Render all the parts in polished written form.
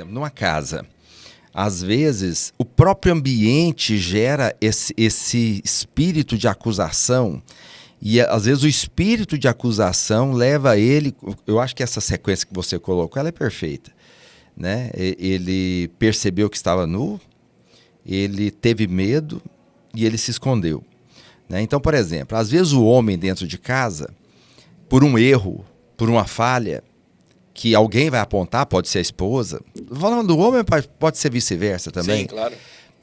exemplo, numa casa, às vezes o próprio ambiente gera esse espírito de acusação. E às vezes o espírito de acusação leva ele... Eu acho que essa sequência que você colocou, ela é perfeita, né? Ele percebeu que estava nu, ele teve medo e ele se escondeu, né? Então, por exemplo, às vezes o homem dentro de casa, por um erro, por uma falha, que alguém vai apontar, pode ser a esposa. Falando do homem, pode ser vice-versa também. Sim, claro.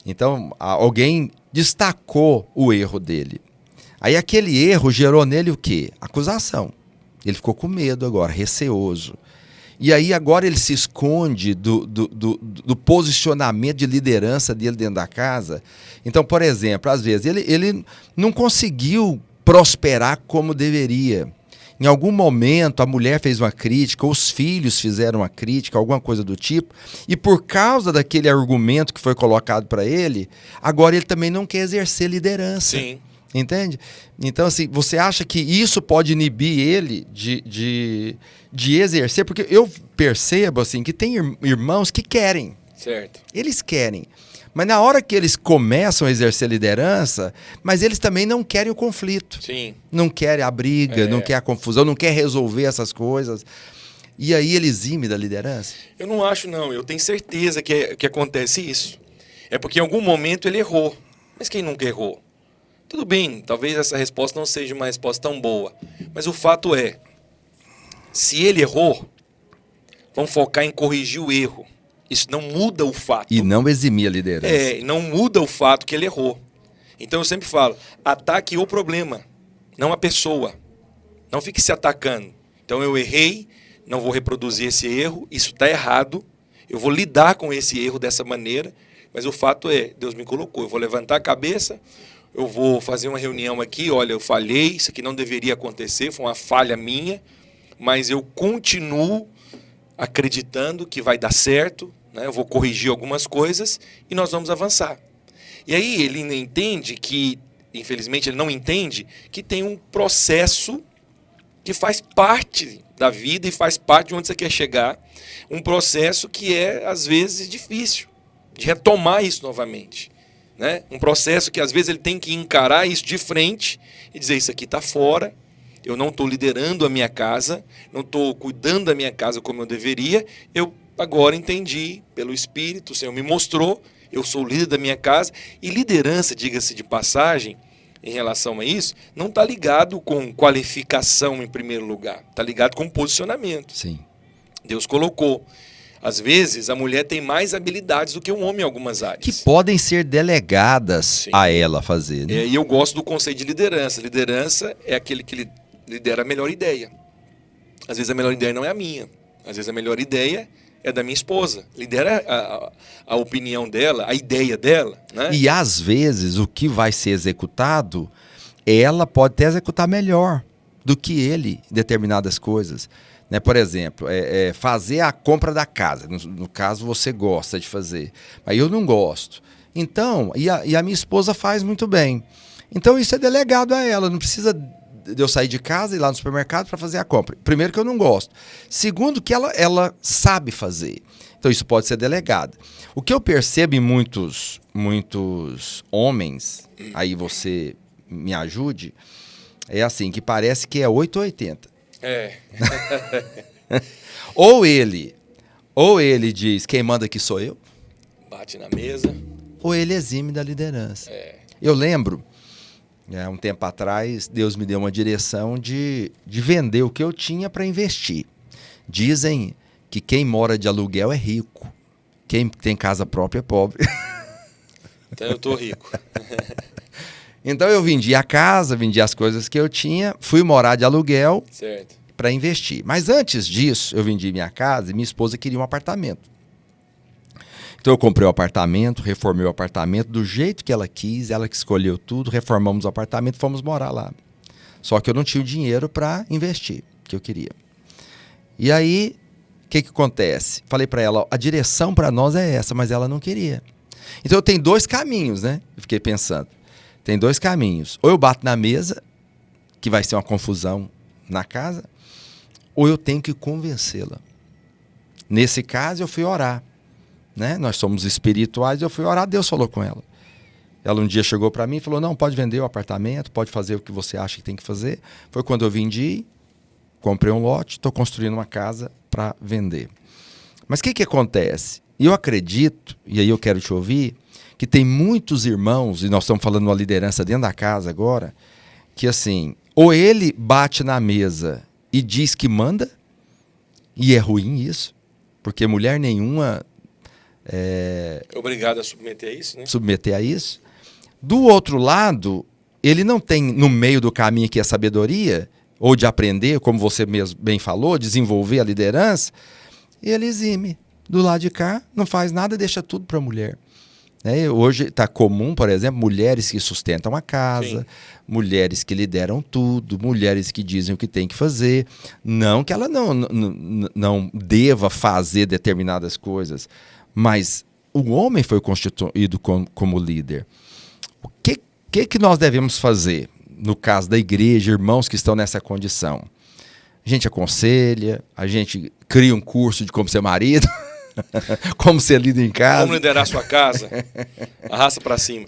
Então, alguém destacou o erro dele. Aí aquele erro gerou nele o quê? Acusação. Ele ficou com medo agora, receoso. E aí agora ele se esconde do posicionamento de liderança dele dentro da casa. Então, por exemplo, às vezes ele não conseguiu prosperar como deveria. Em algum momento a mulher fez uma crítica, ou os filhos fizeram uma crítica, alguma coisa do tipo, e por causa daquele argumento que foi colocado para ele, agora ele também não quer exercer liderança. Sim. Entende? Então, assim, você acha que isso pode inibir ele de exercer? Porque eu percebo, assim, que tem irmãos que querem. Certo. Eles querem. Mas na hora que eles começam a exercer liderança, mas eles também não querem o conflito. Sim. Não querem a briga, não querem a confusão, não querem resolver essas coisas. E aí ele exime da liderança? Eu não acho, não. Eu tenho certeza que acontece isso. É porque em algum momento ele errou. Mas quem nunca errou? Tudo bem, talvez essa resposta não seja uma resposta tão boa. Mas o fato é, se ele errou, vamos focar em corrigir o erro. Isso não muda o fato. E não eximir a liderança. Não muda o fato que ele errou. Então eu sempre falo, ataque o problema, não a pessoa. Não fique se atacando. Então eu errei, não vou reproduzir esse erro, isso está errado, eu vou lidar com esse erro dessa maneira, mas o fato é, Deus me colocou, eu vou levantar a cabeça, eu vou fazer uma reunião aqui, olha, eu falhei, isso aqui não deveria acontecer, foi uma falha minha, mas eu continuo acreditando que vai dar certo, né? Eu vou corrigir algumas coisas e nós vamos avançar. E aí ele entende que, infelizmente ele não entende, que tem um processo que faz parte da vida e faz parte de onde você quer chegar, um processo que é, às vezes, difícil, de retomar isso novamente. Né? Um processo que às vezes ele tem que encarar isso de frente e dizer, isso aqui está fora, eu não estou liderando a minha casa, não estou cuidando da minha casa como eu deveria, eu agora entendi pelo Espírito, o Senhor me mostrou, eu sou o líder da minha casa, e liderança, diga-se de passagem, em relação a isso, não está ligado com qualificação em primeiro lugar, está ligado com posicionamento. Sim. Deus colocou. Às vezes, a mulher tem mais habilidades do que um homem em algumas áreas. Que podem ser delegadas Sim. a ela fazer. Né? E eu gosto do conceito de liderança. Liderança é aquele que lidera a melhor ideia. Às vezes a melhor ideia não é a minha. Às vezes a melhor ideia é da minha esposa. Lidera a opinião dela, a ideia dela. Né? E às vezes o que vai ser executado, ela pode até executar melhor do que ele em determinadas coisas. Né? Por exemplo, fazer a compra da casa. No caso, você gosta de fazer. Mas eu não gosto. Então, e a minha esposa faz muito bem. Então, isso é delegado a ela. Não precisa de eu sair de casa e ir lá no supermercado para fazer a compra. Primeiro, que eu não gosto. Segundo, que ela sabe fazer. Então, isso pode ser delegado. O que eu percebo em muitos homens, aí você me ajude, é assim, que parece que é 8 ou 80. ou ele diz, quem manda aqui sou eu. Bate na mesa. Ou ele exime da liderança. Eu lembro, um tempo atrás, Deus me deu uma direção de vender o que eu tinha para investir. Dizem que quem mora de aluguel é rico. Quem tem casa própria é pobre. Então eu tô rico. Então eu vendi a casa, vendi as coisas que eu tinha, fui morar de aluguel para investir. Mas antes disso, eu vendi minha casa e minha esposa queria um apartamento. Então eu comprei o apartamento, reformei o apartamento do jeito que ela quis, ela que escolheu tudo, reformamos o apartamento e fomos morar lá. Só que eu não tinha o dinheiro para investir, que eu queria. E aí, o que acontece? Falei para ela, a direção para nós é essa, mas ela não queria. Então eu tenho 2 caminhos, né? Eu fiquei pensando. Tem 2 caminhos. Ou eu bato na mesa, que vai ser uma confusão na casa, ou eu tenho que convencê-la. Nesse caso, eu fui orar. né? Nós somos espirituais. Eu fui orar, Deus falou com ela. Ela um dia chegou para mim e falou, não, pode vender o apartamento, pode fazer o que você acha que tem que fazer. Foi quando eu vendi, comprei um lote, estou construindo uma casa para vender. Mas o que acontece? Eu acredito, e aí eu quero te ouvir, que tem muitos irmãos, e nós estamos falando de uma liderança dentro da casa agora, que assim, ou ele bate na mesa e diz que manda, e é ruim isso, porque mulher nenhuma é obrigado a submeter a isso, né? Submeter a isso. Do outro lado, ele não tem no meio do caminho aqui a sabedoria, ou de aprender, como você mesmo bem falou, desenvolver a liderança, ele exime. Do lado de cá, não faz nada, deixa tudo para a mulher. Hoje está comum, por exemplo, mulheres que sustentam a casa, sim, mulheres que lideram tudo, mulheres que dizem o que tem que fazer. Não que ela não deva fazer determinadas coisas, mas o homem foi constituído como líder. O que nós devemos fazer, no caso da igreja, irmãos que estão nessa condição? A gente aconselha, a gente cria um curso de como ser marido, como ser líder em casa. Como liderar a sua casa, arrasta para cima.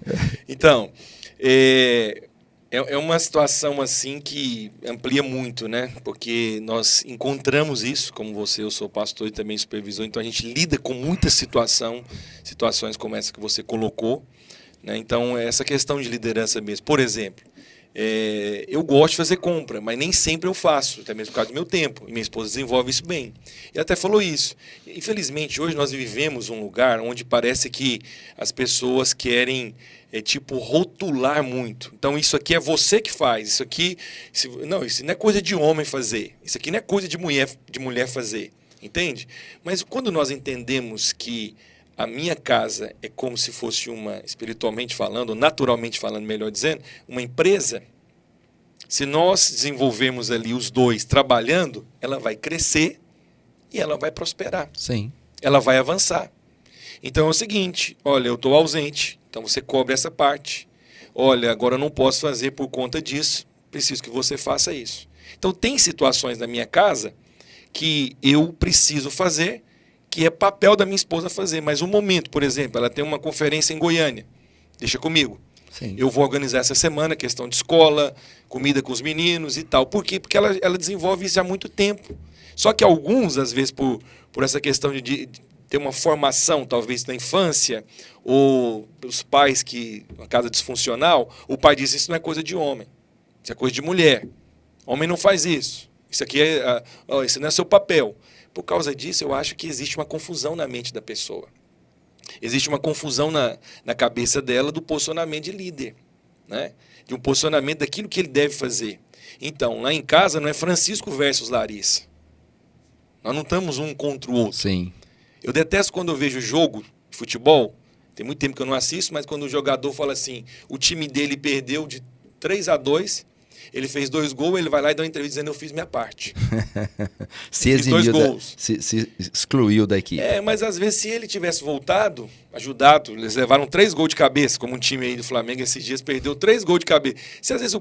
Então, é uma situação assim que amplia muito, né? Porque nós encontramos isso, como você, eu sou pastor e também supervisor, então a gente lida com muitas situações como essa que você colocou, né? Então, essa questão de liderança mesmo. Por exemplo, eu gosto de fazer compra, mas nem sempre eu faço, até mesmo por causa do meu tempo. E minha esposa desenvolve isso bem. E até falou isso. Infelizmente, hoje nós vivemos um lugar onde parece que as pessoas querem, rotular muito. Então, isso aqui é você que faz. Isso aqui... isso não é coisa de homem fazer. Isso aqui não é coisa de mulher fazer. Entende? Mas quando nós entendemos que a minha casa é como se fosse espiritualmente falando, naturalmente falando, melhor dizendo, uma empresa, se nós desenvolvermos ali os dois trabalhando, ela vai crescer e ela vai prosperar. Sim. Ela vai avançar. Então é o seguinte, olha, eu estou ausente, então você cobre essa parte. Olha, agora eu não posso fazer por conta disso, preciso que você faça isso. Então tem situações na minha casa que eu preciso fazer, que é papel da minha esposa fazer. Mas um momento, por exemplo, ela tem uma conferência em Goiânia. Deixa comigo. Sim. Eu vou organizar essa semana, questão de escola, comida com os meninos e tal. Por quê? Porque ela desenvolve isso há muito tempo. Só que alguns, às vezes, por essa questão de ter uma formação, talvez, na infância, ou os pais que, uma casa disfuncional, o pai diz, isso não é coisa de homem, isso é coisa de mulher. Homem não faz isso. Isso aqui isso não é seu papel. Por causa disso, eu acho que existe uma confusão na mente da pessoa. Existe uma confusão na cabeça dela do posicionamento de líder, né? De um posicionamento daquilo que ele deve fazer. Então, lá em casa não é Francisco versus Larissa. Nós não estamos um contra o outro. Sim. Eu detesto quando eu vejo jogo de futebol, tem muito tempo que eu não assisto, mas quando o jogador fala assim, o time dele perdeu de 3-2, ele fez 2 gols, ele vai lá e dá uma entrevista dizendo, eu fiz minha parte. Se eximiu, se excluiu da equipe. Mas às vezes se ele tivesse voltado, ajudado, eles levaram 3 gols de cabeça, como um time aí do Flamengo esses dias perdeu 3 gols de cabeça. Se às vezes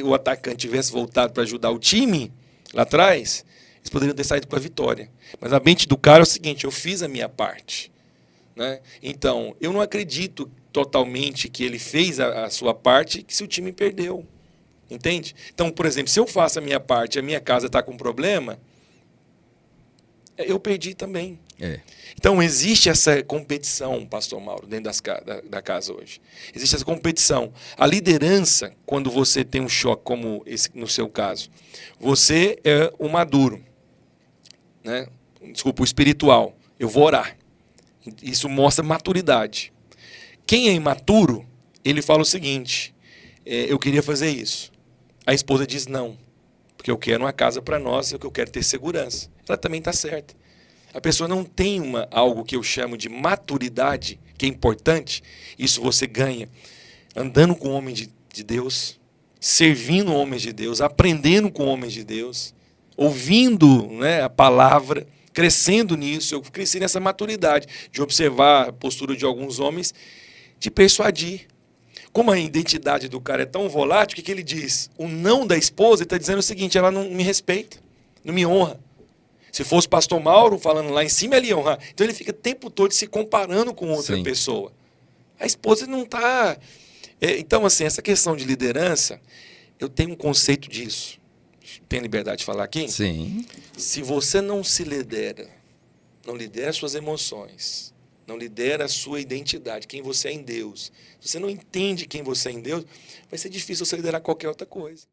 o atacante tivesse voltado para ajudar o time lá atrás, eles poderiam ter saído com a vitória. Mas a mente do cara é o seguinte, eu fiz a minha parte, né? Então, eu não acredito totalmente que ele fez a sua parte se o time perdeu. Entende? Então, por exemplo, se eu faço a minha parte e a minha casa está com problema, eu perdi também. Então, existe essa competição, pastor Mauro, dentro da casa hoje. Existe essa competição. A liderança, quando você tem um choque como esse no seu caso, você é o maduro, né? Desculpa, o espiritual. Eu vou orar. Isso mostra maturidade. Quem é imaturo, ele fala o seguinte, eu queria fazer isso. A esposa diz não, porque eu quero uma casa para nós, eu quero ter segurança. Ela também está certa. A pessoa não tem algo que eu chamo de maturidade, que é importante. Isso você ganha andando com homens de Deus, servindo homens de Deus, aprendendo com homens de Deus, ouvindo, né, a palavra, crescendo nisso. Eu cresci nessa maturidade de observar a postura de alguns homens, de persuadir. Como a identidade do cara é tão volátil, o que ele diz? O não da esposa, ele está dizendo o seguinte, ela não me respeita, não me honra. Se fosse o pastor Mauro falando lá em cima, ele ia honrar. Então ele fica o tempo todo se comparando com outra Sim. pessoa. A esposa não está... Então, assim, essa questão de liderança, eu tenho um conceito disso. Tem liberdade de falar aqui? Sim. Se você não se lidera, não lidera suas emoções, não lidera a sua identidade, quem você é em Deus, se você não entende quem você é em Deus, vai ser difícil você liderar qualquer outra coisa.